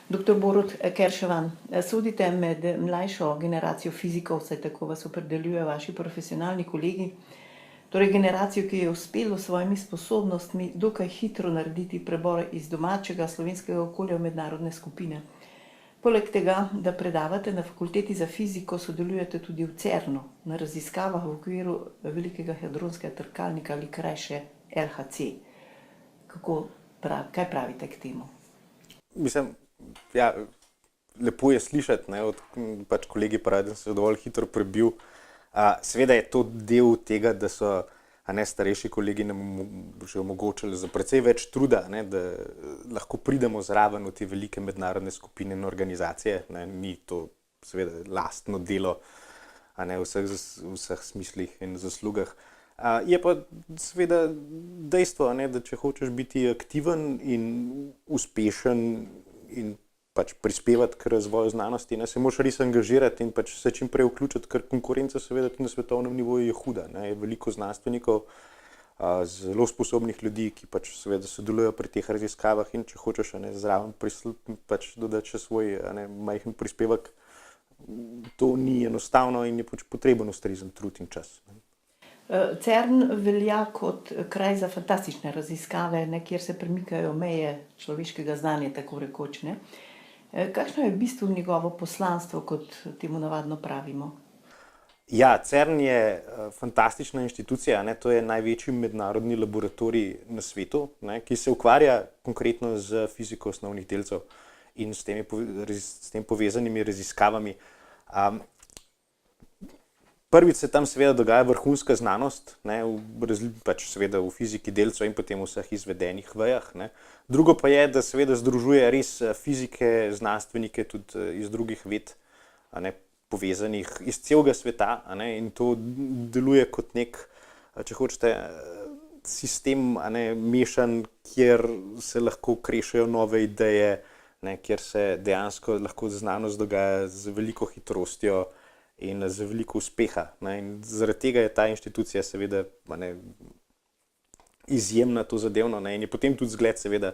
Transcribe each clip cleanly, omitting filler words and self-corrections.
Doktor Borut Kerševan, sodite med mlajšo generacijo fizikov, saj tako vas opredeljujejo vaši profesionalni kolegi, torej generacijo, ki je uspelo s svojimi sposobnostmi dokaj hitro narediti prebor iz domačega slovenskega okolja v mednarodne skupine. Poleg tega, da predavate na fakulteti za fiziko, sodelujete tudi v CERN-u na raziskavah v okviru velikega hadronskega trkalnika ali krajše LHC. Kaj pravite k temu? Mislim, ja, lepo je slišati, ne, od kolegi pravi, da sem se dovolj hitro prebil. Seveda je to del tega, da so starejši kolegi nam že omogočili za precej več truda, ne, da lahko pridemo zraven v te velike mednarodne skupine in organizacije. Ne. Ni to seveda lastno delo v vseh smislih in zaslugah. Je pa seveda dejstvo, ne, da če hočeš biti aktiven in uspešen in prispevati k razvoju znanosti, ne, se moraš res angažirati in se čim prej vključiti, ker konkurenca seveda tudi na svetovnem nivoju je huda. Ne. Je veliko znanstvenikov, zelo sposobnih ljudi, ki seveda sodelujo pri teh raziskavah in če hočeš zraven dodati še svoj majhen prispevek, to ni enostavno in je potreben ustrezen trud in čas. CERN velja kot kraj za fantastične raziskave, kjer se premikajo meje človeškega znanja, tako rekoč. Ne? Kakšno je v bistvu njegovo poslanstvo, kot temu navadno pravimo? Ja, CERN je fantastična inštitucija, ne? To je največji mednarodni laboratorij na svetu, ne? Ki se ukvarja konkretno z fiziko osnovnih delcev in s tem povezanimi raziskavami. Prvič se tam seveda dogaja vrhunska znanost, ne, seveda v fiziki delcev in potem v vseh izvedenih vejah. Ne. Drugo pa je, da seveda združuje res fizike, znanstvenike tudi iz drugih ved, povezanih iz celega sveta, in to deluje kot nek, če hočete, sistem mešan, kjer se lahko krešejo nove ideje, kjer se dejansko lahko znanost dogaja z veliko hitrostjo in z veliko uspeha. In zaradi tega je ta inštitucija seveda izjemna tozadevno, in je potem tudi zgled seveda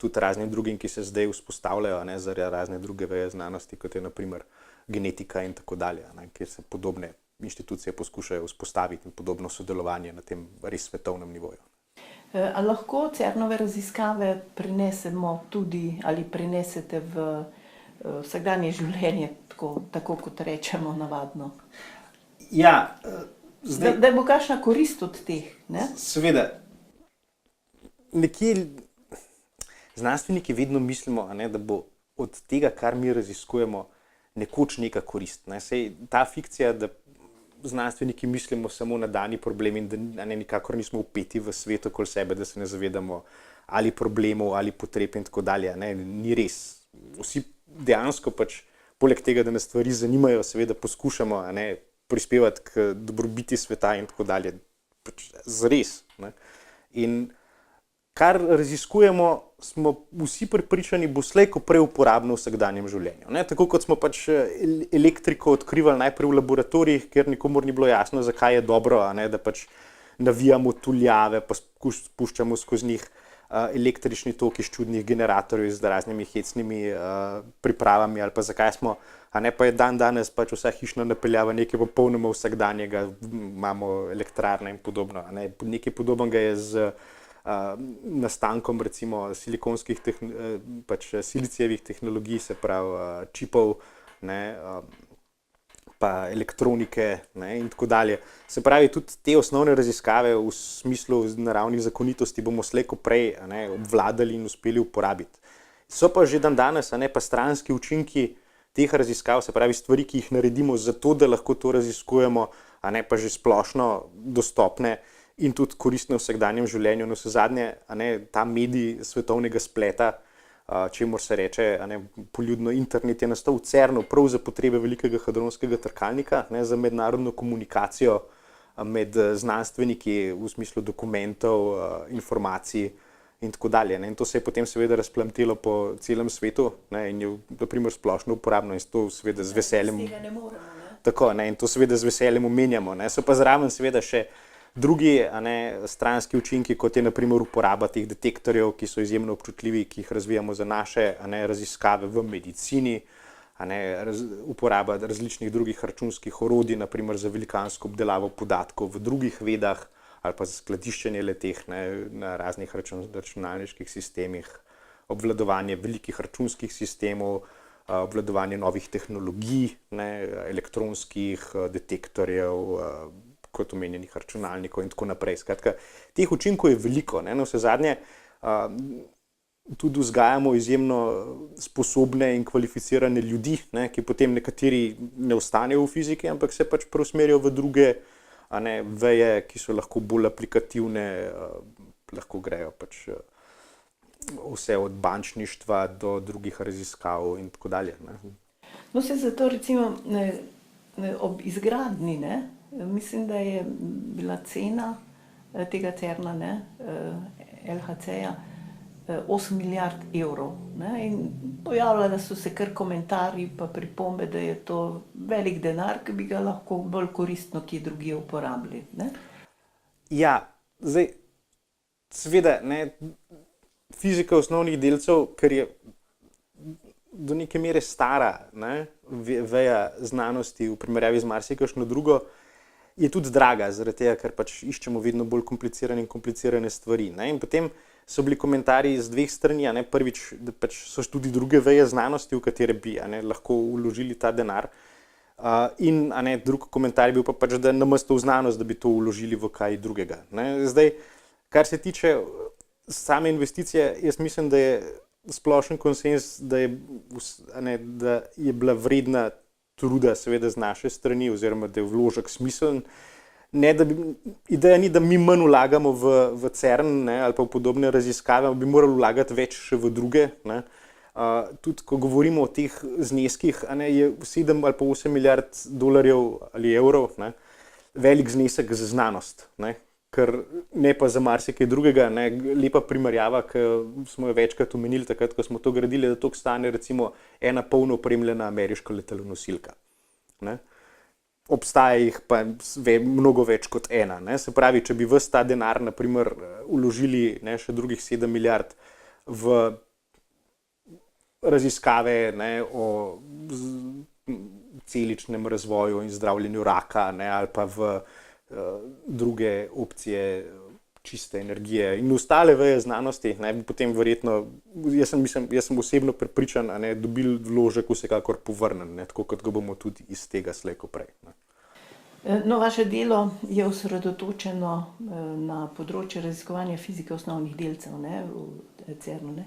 tudi raznim drugim, ki se zdaj vzpostavljajo za razne druge veje znanosti, kot je na primer genetika in tako dalje, kjer se podobne inštitucije poskušajo vzpostaviti in podobno sodelovanje na tem res svetovnem nivoju. A lahko CERN-ove raziskave prinesemo tudi ali prinesete v vsakdanje življenje, tako kot rečemo navadno? Ja, da bo kakšna korist od teh, ne? Seveda. Nekje znanstveniki vedno mislimo, da bo od tega, kar mi raziskujemo, nekoč neka korist. Sej ta fikcija, da znanstveniki mislimo samo na dani problem in da nikakor nismo vpeti v svet okoli sebe, da se ne zavedamo ali problemov ali potreb in tako dalje, ni res. Vsi dejansko poleg tega, da nas stvari zanimajo, seveda poskušamo prispevati k dobrobiti sveta in tako dalje. Zares. In kar raziskujemo, smo vsi prepričani, bo slej ko prej uporabno v vsakdanjem življenju. Tako kot smo elektriko odkrivali najprej v laboratorijih, kjer nikomur ni bilo jasno, zakaj je dobro, da navijamo tuljave, pa spuščamo skozi njih električni tok iz čudnih generatorjev z raznimi hecnimi pripravami ali pa zakaj smo, pa je danes vsa hišna napeljava nekaj popolnoma vsakdanjega, imamo elektrarne in podobno. Nekaj podobnega je z nastankom recimo silicijevih tehnologij, se pravi čipov, pa elektronike in tako dalje. Se pravi, tudi te osnovne raziskave v smislu naravnih zakonitosti bomo slej ko prej obvladali in uspeli uporabiti. So pa že danes pa stranski učinki teh raziskav, se pravi stvari, ki jih naredimo zato, da lahko to raziskujemo, pa že splošno dostopne in tudi koristne v vsakdanjem življenju. Navsezadnje, ta medij svetovnega spleta, čemur se reče poljudno internet, je nastal v CERN-u prav za potrebe velikega hadronskega trkalnika, za mednarodno komunikacijo med znanstveniki v smislu dokumentov, informacij in tako dalje. In to se je potem seveda razplamtelo po celem svetu in je na primer splošno uporabno in to seveda z veseljem. Tega ne moremo, ne? Tako, in to seveda z veseljem omenjamo. So pa zraven seveda še Drugi stranski učinki, kot je naprimer uporaba teh detektorjev, ki so izjemno občutljivi, ki jih razvijamo za naše raziskave v medicini, uporaba različnih drugih računskih orodij, naprimer za velikansko obdelavo podatkov v drugih vedah ali pa za skladiščenje leteh na raznih računalniških sistemih, obvladovanje velikih računskih sistemov, obvladovanje novih tehnologij, elektronskih detektorjev, kot omenjenih računalnikov in tako naprej. Skratka, teh učinkov je veliko. Navsezadnje tudi vzgajamo izjemno sposobne in kvalificirane ljudi, ki potem nekateri ne ostanejo v fiziki, ampak se pač preusmerijo v druge veje, ki so lahko bolj aplikativne, lahko grejo pač vse od bančništva do drugih raziskav in tako dalje. No, se zato recimo ob izgradnji, mislim, da je bila cena tega CERN-a, LHC-ja, 8 milijard evrov. In pojavljali so se kar komentarji pa pripombe, da je to velik denar, ki bi ga lahko bolj koristno kje drugje uporabili. Ja, zdaj, seveda, fizika osnovnih delcev, ker je do neke mere stara veja znanosti v primerjavi z marsikakšno drugo, je tudi draga, zaradi tega, ker pač iščemo vedno bolj komplicirane stvari. In potem so bili komentarji z dveh strani, prvič, da pač so tudi druge veje znanosti, v katere bi lahko vložili ta denar. In drug komentar je bil pa pač, da namesto v znanost, da bi to vložili v kaj drugega. Zdaj, kar se tiče same investicije, jaz mislim, da je splošen konsens, da je bila vredna truda, seveda z naše strani, oziroma da je vložek smiseln. Ideja ni, da mi manj vlagamo v CERN ali pa v podobne raziskave, bi morali vlagati več še v druge. Tudi, ko govorimo o teh zneskih, je 7 ali pa 8 milijard dolarjev ali evrov velik znesek za znanost, ker ne pa za marsikaj drugega. Lepa primerjava, ki smo jo večkrat omenili takrat, ko smo to gradili, da to stane recimo ena polno opremljena ameriška letalonosilka. Obstaja jih pa mnogo več kot ena. Se pravi, če bi ves ta denar naprimer vložili še drugih 7 milijard v raziskave o celičnem razvoju in zdravljenju raka ali pa v druge opcije čiste energije in ostale veje znanosti, bi potem verjetno, jaz sem osebno prepričan, dobili vložek vsekakor povrnen, tako kot ga bomo tudi iz tega slej ko prej. No, vaše delo je osredotočeno na področje raziskovanja fizike osnovnih delcev v CERN-u.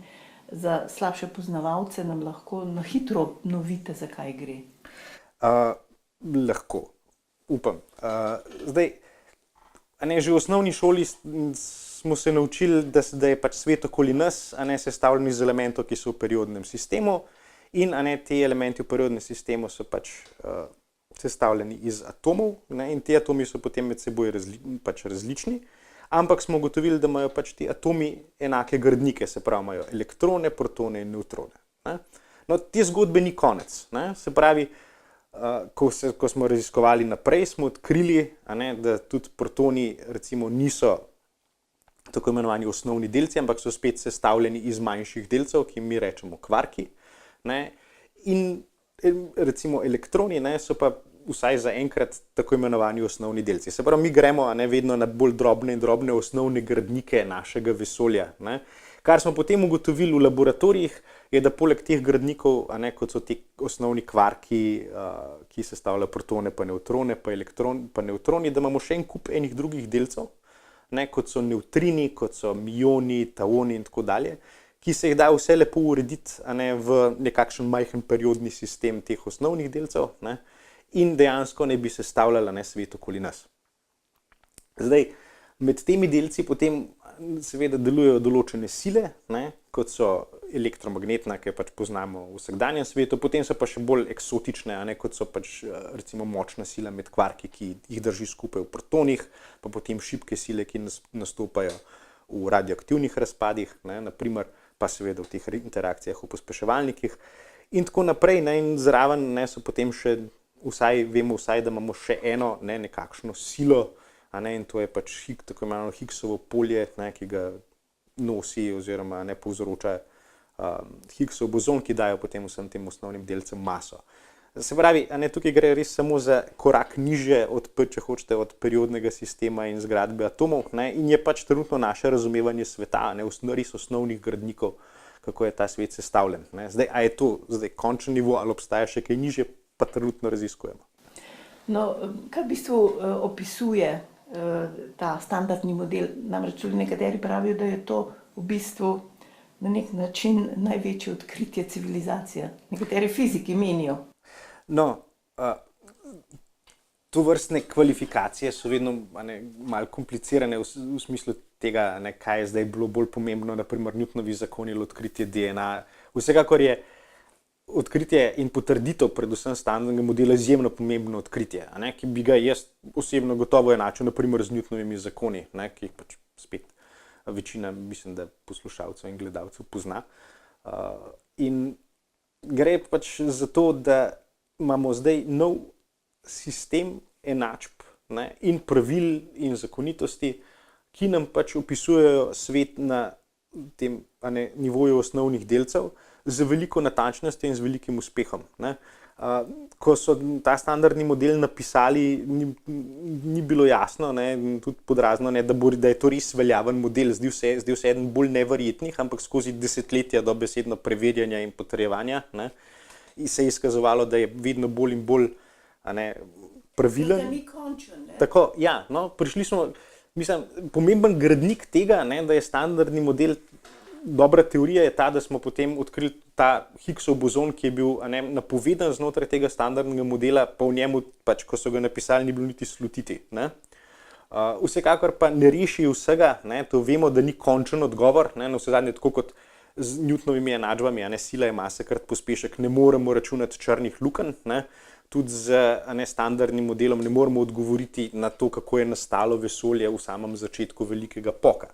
Za slabše poznavalce nam lahko na hitro obnovite, zakaj gre. Lahko, upam. Zdaj, že v osnovni šoli smo se naučili, da je pač svet okoli nas sestavljen iz elementov, ki so v periodnem sistemu, in ti elementi v periodnem sistemu so pač sestavljeni iz atomov, in ti atomi so potem med seboj različni, ampak smo ugotovili, da imajo pač ti atomi enake gradnike, se pravi, imajo elektrone, protone in nevtrone. No, te zgodbe ni konec. Se pravi, ko smo raziskovali naprej, smo odkrili, da tudi protoni recimo niso tako imenovani osnovni delci, ampak so spet sestavljeni iz manjših delcev, ki mi rečemo kvarki. In recimo elektroni so pa vsaj zaenkrat tako imenovani osnovni delci. Se pravi, mi gremo vedno na bolj drobne in drobne osnovne gradnike našega vesolja. Kar smo potem ugotovili v laboratorijih, je, da poleg teh gradnikov, kot so ti osnovni kvarki, ki sestavljajo protone, pa nevtrone, pa nevtroni, da imamo še en kup enih drugih delcev, kot so nevtrini, kot so mioni, taoni in tako dalje, ki se jih da vse lepo urediti v nekakšen majhen periodni sistem teh osnovnih delcev, in dejansko ne bi sestavljala svet okoli nas. Zdaj, med temi delci potem seveda delujejo določene sile, kot so elektromagnetna, ki jo pač poznamo v vsakdanjem svetu, potem so pa še bolj eksotične, kot so pač recimo močna sila med kvarki, ki jih drži skupaj v protonih, pa potem šibke sile, ki nastopajo v radioaktivnih razpadih, naprimer pa seveda v teh interakcijah v pospeševalnikih in tako naprej. In zraven so potem še vemo vsaj, da imamo še eno nekakšno silo, in to je pač tako imenovano Higgsovo polje, ki ga nosi oziroma povzroča Higgsov bozon, ki daje potem vsem tem osnovnim delcem maso. Se pravi, tukaj gre res samo za korak nižje če hočete, od periodnega sistema in zgradbe atomov, in je pač trenutno naše razumevanje sveta, res osnovnih gradnikov, kako je ta svet sestavljen. Zdaj, a je to zdaj končni nivo ali obstaja še kaj nižje, pa trenutno raziskujemo. No, kaj v bistvu opisuje ta standardni model? Namreč tudi nekateri pravijo, da je to v bistvu na nek način največje odkritje civilizacije. Nekateri fiziki menijo. No, tovrstne kvalifikacije so vedno malo komplicirane v smislu tega, kaj je zdaj bilo bolj pomembno, naprimer Newtonovi zakoni ali odkritje DNA. Vsekakor je odkritje in potrditev predvsem standardnega modela izjemno pomembno odkritje, ki bi ga jaz osebno gotovo enačil naprimer z Newtonovimi zakoni, ki jih pač spet večina, mislim, da poslušalcev in gledalcev pozna. In gre pač za to, da imamo zdaj nov sistem enačb in pravil in zakonitosti, ki nam pač opisujejo svet na tem nivoju osnovnih delcev z veliko natančnostjo in z velikim uspehom. Ko so ta standardni model napisali, ni bilo jasno, tudi podrazno, da je to res veljaven model, zdel se eden bolj neverjetnih, ampak skozi desetletja dobesedno preverjanja in potrjevanja se je izkazovalo, da je vedno bolj in bolj pravilen. Da ni končen. Tako, ja, prišli smo, mislim, pomemben gradnik tega, da je standardni model, dobra teorija je ta, da smo potem odkrili ta Higgsov bozon, ki je bil napovedan znotraj tega standardnega modela, pa v njemu, pač, ko so ga napisali, ni bilo niti slutiti. Vsekakor pa ne reši vsega, to vemo, da ni končen odgovor, navsezadnje tako kot z Newtonovimi enačbami, sila je masekrat pospešek, ne moremo računati črnih lukenj, tudi z standardnim modelom ne moremo odgovoriti na to, kako je nastalo vesolje v samem začetku velikega poka.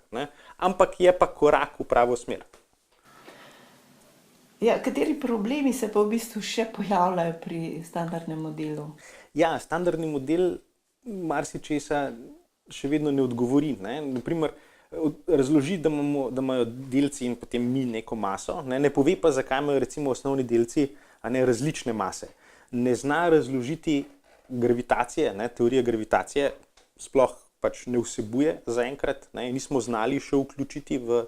Ampak je pa korak v pravo smer. Ja, kateri problemi se pa v bistvu še pojavljajo pri standardnem modelu? Ja, standardni model marsičesa še vedno ne odgovori. Naprimer, razloži, da imajo delci in potem mi neko maso, ne pove pa, zakaj imajo recimo osnovni delci različne mase. Ne zna razložiti gravitacije, teorija gravitacije sploh pač ne vsebuje zaenkrat, nismo znali še vključiti v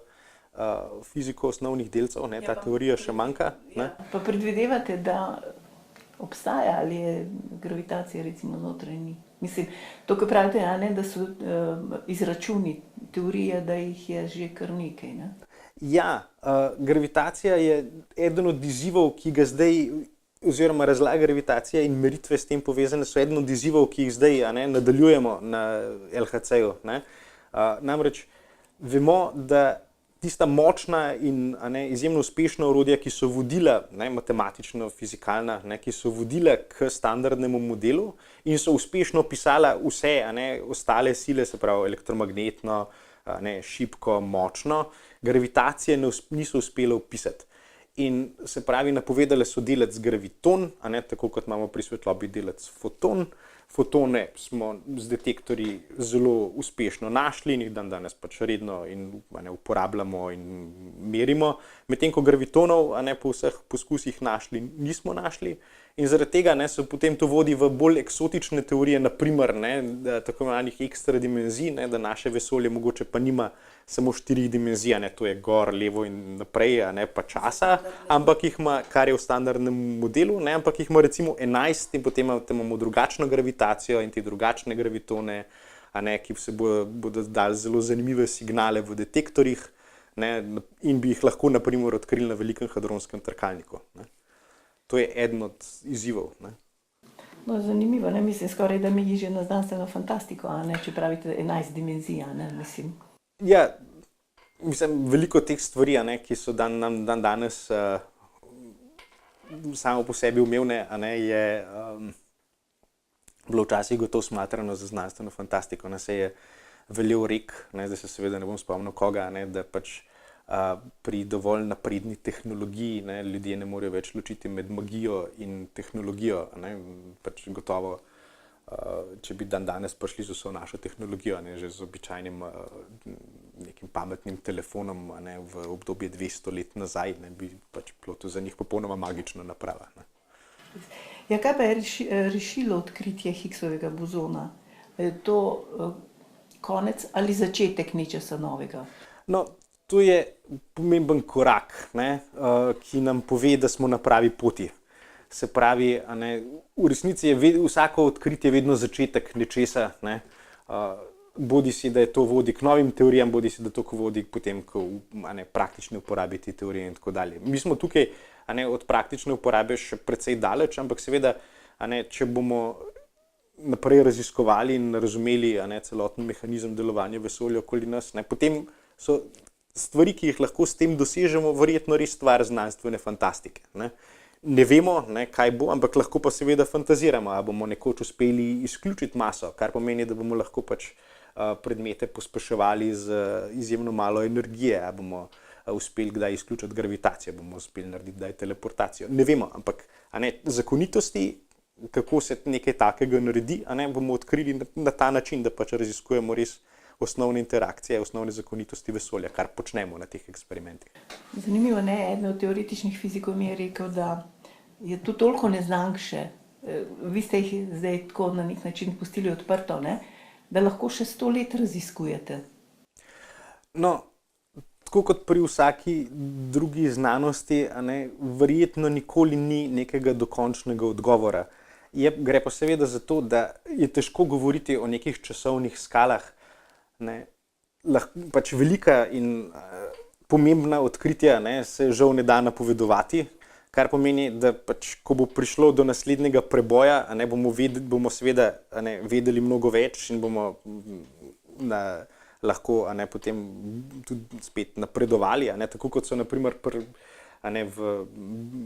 fiziko osnovnih delcev, ta teorija še manjka. Ja, pa predvidevate, da obstaja ali je gravitacija recimo notranji? Mislim, to, ko pravite, da so izračuni teorije, da jih je že kar nekaj. Ja, gravitacija je eden od izzivov, ki ga zdaj, oziroma razlaga gravitacija in meritve s tem povezane, so eden od izzivov, ki jih zdaj nadaljujemo na LHC-ju. Namreč vemo, da tista močna in izjemno uspešna orodja, ki so vodila, matematično-fizikalna, ki so vodila k standardnemu modelu in so uspešno opisala vse ostale sile, se pravi elektromagnetno, šibko, močno, gravitacije niso uspele opisati. In se pravi, napovedale so delec graviton, tako kot imamo pri svetlobi delec foton. Fotone smo z detektorji zelo uspešno našli in jih danes pač redno in uporabljamo in merimo, medtem ko gravitonov po vseh poskusih nismo našli. In zaradi tega se potem to vodi v bolj eksotične teorije, naprimer tako imenovanih ekstra dimenzij, da naše vesolje mogoče pa nima samo 4 dimenzij, to je gor, levo in naprej, pa časa, ampak jih ima, kar je v standardnem modelu, ampak jih ima recimo 11 in potem imamo drugačno gravitacijo in te drugačne gravitone, ki se bodo dali zelo zanimive signale v detektorjih in bi jih lahko naprimer odkrili na velikem hadronskem trkalniku. To je eden od izzivov. No, zanimivo, mislim skoraj, da mi je že na znanstveno fantastiko, če pravite 11 dimenzij, mislim. Ja, mislim, veliko teh stvari, ki so danes samo po sebi umevne, je bilo včasih gotovo smatrano za znanstveno fantastiko. Se je veljal rek, zdaj se seveda ne bom spomnil koga, da pač pri dovolj napredni tehnologiji ljudje ne morejo več ločiti med magijo in tehnologijo. Pač gotovo če bi danes prišli z vso našo tehnologijo, ne, že z običajnim nekim pametnim telefonom, ne, v obdobje 200 let nazaj, ne, bi pač bilo to za njih popolnoma magična naprava. Ne. Ja, kaj pa je rešilo odkritje Higgsovega bozona? Je to konec ali začetek nečesa novega? No, to je pomemben korak, ne, ki nam pove, da smo na pravi poti. Se pravi, ne, v resnici je vsako odkritje vedno začetek nečesa, ne, bodi si, da je to vodi k novim teorijam, bodi si, da to vodi potem k praktični uporabi te teorije in tako dalje. Mi smo tukaj od praktične uporabe še precej daleč, ampak seveda, če bomo naprej raziskovali in razumeli celoten mehanizem delovanja vesolja okoli nas, potem so stvari, ki jih lahko s tem dosežemo, verjetno res stvar znanstvene fantastike. Ne vemo, kaj bo, ampak lahko pa seveda fantaziramo, a bomo nekoč uspeli izključiti maso, kar pomeni, da bomo lahko pač predmete pospeševali z izjemno malo energije, a bomo uspeli kdaj izključiti gravitacijo, bomo uspeli narediti kdaj teleportacijo. Ne vemo, ampak zakonitosti, kako se nekaj takega naredi, bomo odkrili na ta način, da pač raziskujemo res osnovne interakcije, osnovne zakonitosti vesolja, kar počnemo na teh eksperimentih. Zanimivo, ne? Eden od teoretičnih fizikov mi je rekel, da je tu toliko neznank še. Vi ste jih zdaj tako na nek način pustili odprto, ne? Da lahko še 100 let raziskujete. No, tako kot pri vsaki drugi znanosti, verjetno nikoli ni nekega dokončnega odgovora. Gre pa seveda za to, da je težko govoriti o nekih časovnih skalah. Pač velika in pomembna odkritja se žal ne da napovedovati, kar pomeni, da pač, ko bo prišlo do naslednjega preboja, bomo seveda vedeli mnogo več in bomo lahko potem tudi spet napredovali, tako kot so na primer v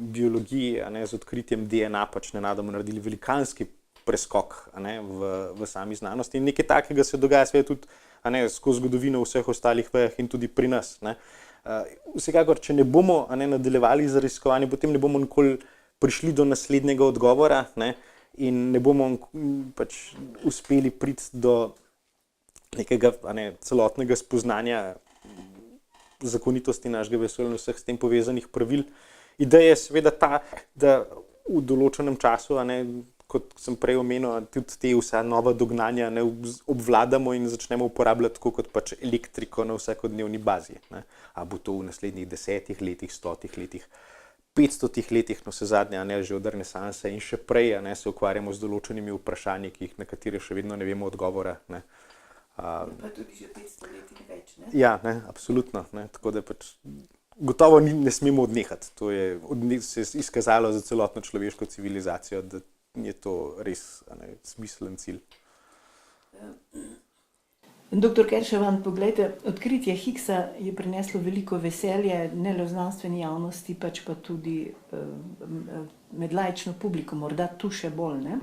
biologiji z odkritjem DNA pač nenadoma naredili velikanski preskok v sami znanosti. In nekaj takega se dogaja seveda tudi skozi zgodovino v vseh ostalih vejah in tudi pri nas. Vsekakor, če ne bomo nadaljevali z raziskovanjem, potem ne bomo nikoli prišli do naslednjega odgovora in ne bomo pač uspeli priti do nekega celotnega spoznanja zakonitosti našega vesolja in vseh s tem povezanih pravil. Ideja je seveda ta, da v določenem času, kot sem prej omenil, tudi te vsa nova dognanja obvladamo in začnemo uporabljati tako kot pač elektriko na vsakodnevni bazi. A bo to v naslednjih 10 letih, 100 letih, 500 letih, no se zadnje, že od renesanse in še prej se ukvarjamo z določenimi vprašanji, na katere še vedno ne vemo odgovora. Pa tudi že 500 let in več, ne? Ja, absolutno. Tako da pač gotovo ne smemo odnehati. To se je izkazalo za celotno človeško civilizacijo, da je to res smiselen cilj. Doktor Kerševan, poglejte, odkritje Higgsa je prineslo veliko veselje, ne le v znanstveni javnosti, pač pa tudi med laično publiko, morda tu še bolj, ne?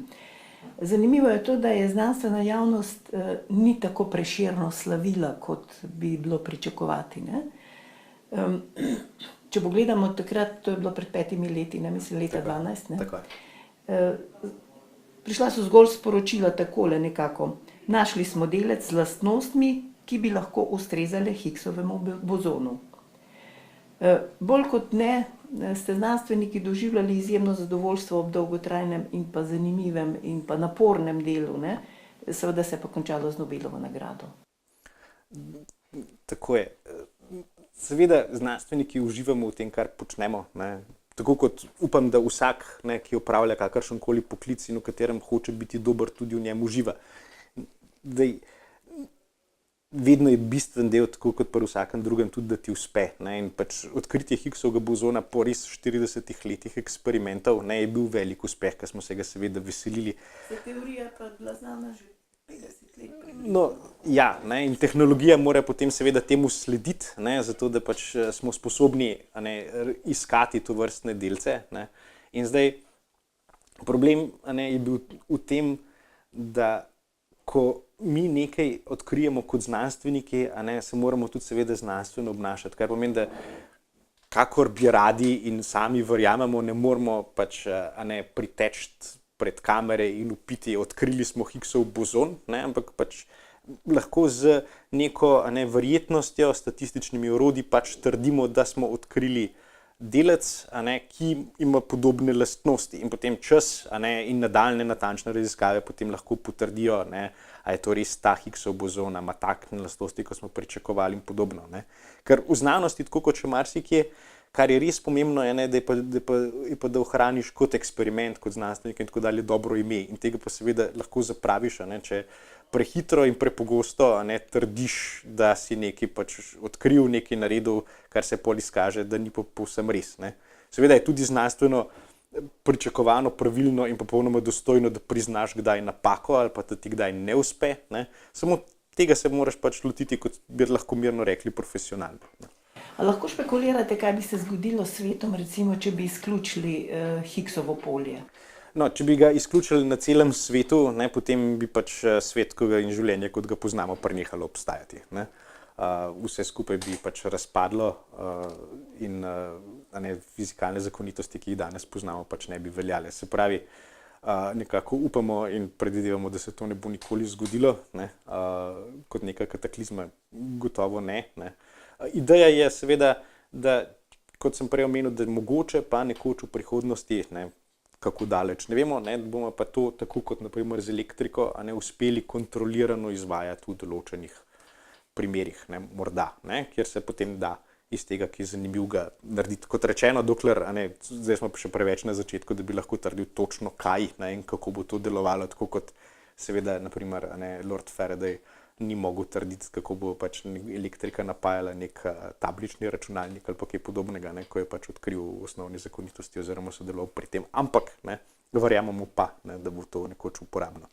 Zanimivo je to, da je znanstvena javnost ni tako prešerno slavila, kot bi bilo pričakovati, ne? Če pogledamo takrat, to je bilo pred 5 leti, mislim leta 12, ne? Tako. Prišla so zgolj sporočila takole nekako. Našli smo delec z lastnostmi, ki bi lahko ustrezale Higgsovemu bozonu. Bolj kot ne ste znanstveniki doživljali izjemno zadovoljstvo ob dolgotrajnem in pa zanimivem in pa napornem delu, ne? Seveda se je pa končalo z Nobelovo nagrado. Tako je. Seveda znanstveniki uživamo v tem, kar počnemo, ne? Tako kot upam, da vsak, ki opravlja kakršenkoli poklic in v katerem hoče biti dober, tudi v njem uživa. Vedno je bistven del, tako kot pri vsakem drugem, tudi da ti uspe. In pač odkritje Higgsovega bozona po res 40 letih eksperimentov je bil velik uspeh, ker smo se ga seveda veselili. Teorija pa je bila znana že 50 let. No, ja, in tehnologija mora potem seveda temu slediti, zato da pač smo sposobni iskati tovrstne delce. In zdaj problem je bil v tem, da ko mi nekaj odkrijemo kot znanstveniki, se moramo tudi seveda znanstveno obnašati, kar pomeni, da kakor bi radi in sami verjamemo, ne moramo pač priteči pred kamere in vpiti, odkrili smo Higgsov bozon, ne, ampak pač lahko z neko verjetnostjo, statističnimi orodji pač trdimo, da smo odkrili delec, ki ima podobne lastnosti in potem čas in nadaljne natančne raziskave potem lahko potrdijo, a je to res ta Higgsov bozon, ima takšne lastnosti, kot smo pričakovali in podobno. Ker v znanosti, tako kot še marsikje, kar je res pomembno, da ohraniš kot eksperiment, kot znanstvenik in tako dalje dobro ime in tega pa seveda lahko zapraviš, če prehitro in prepogosto trdiš, da si nekaj pač odkril, nekaj naredil, kar se pol izkaže, da ni povsem res. Seveda je tudi znanstveno pričakovano, pravilno in popolnoma dostojno, da priznaš kdaj napako ali pa da ti kdaj ne uspe. Samo tega se moraš pač lotiti, kot bi lahko mirno rekli, profesionalno. A lahko špekulirate, kaj bi se zgodilo s svetom, recimo, če bi izključili Higgsovo polje? No, če bi ga izključili na celem svetu, potem bi pač svet in življenje, kot ga poznamo, prenehalo obstajati. Vse skupaj bi pač razpadlo in fizikalne zakonitosti, ki jih danes poznamo, pač ne bi veljale. Se pravi, nekako upamo in predvidevamo, da se to ne bo nikoli zgodilo, kot neka kataklizma, gotovo ne. Ideja je seveda, da, kot sem prej omenil, da mogoče pa nekoč v prihodnosti, kako daleč, ne vemo, bomo pa to, tako kot naprimer z elektriko, uspeli kontrolirano izvajati v določenih primerih, morda, kjer se potem da iz tega, ki je zanimivega narediti. Kot rečeno, dokler, zdaj smo še preveč na začetku, da bi lahko trdil točno kaj in kako bo to delovalo, tako kot seveda, naprimer, Lord Faraday ni mogel trditi, kako bo pač elektrika napajala nek tablični računalnik ali pa kaj podobnega, ko je pač odkril osnovne zakonitosti oziroma sodeloval pri tem. Ampak verjamemo pa, da bo to nekoč uporabno.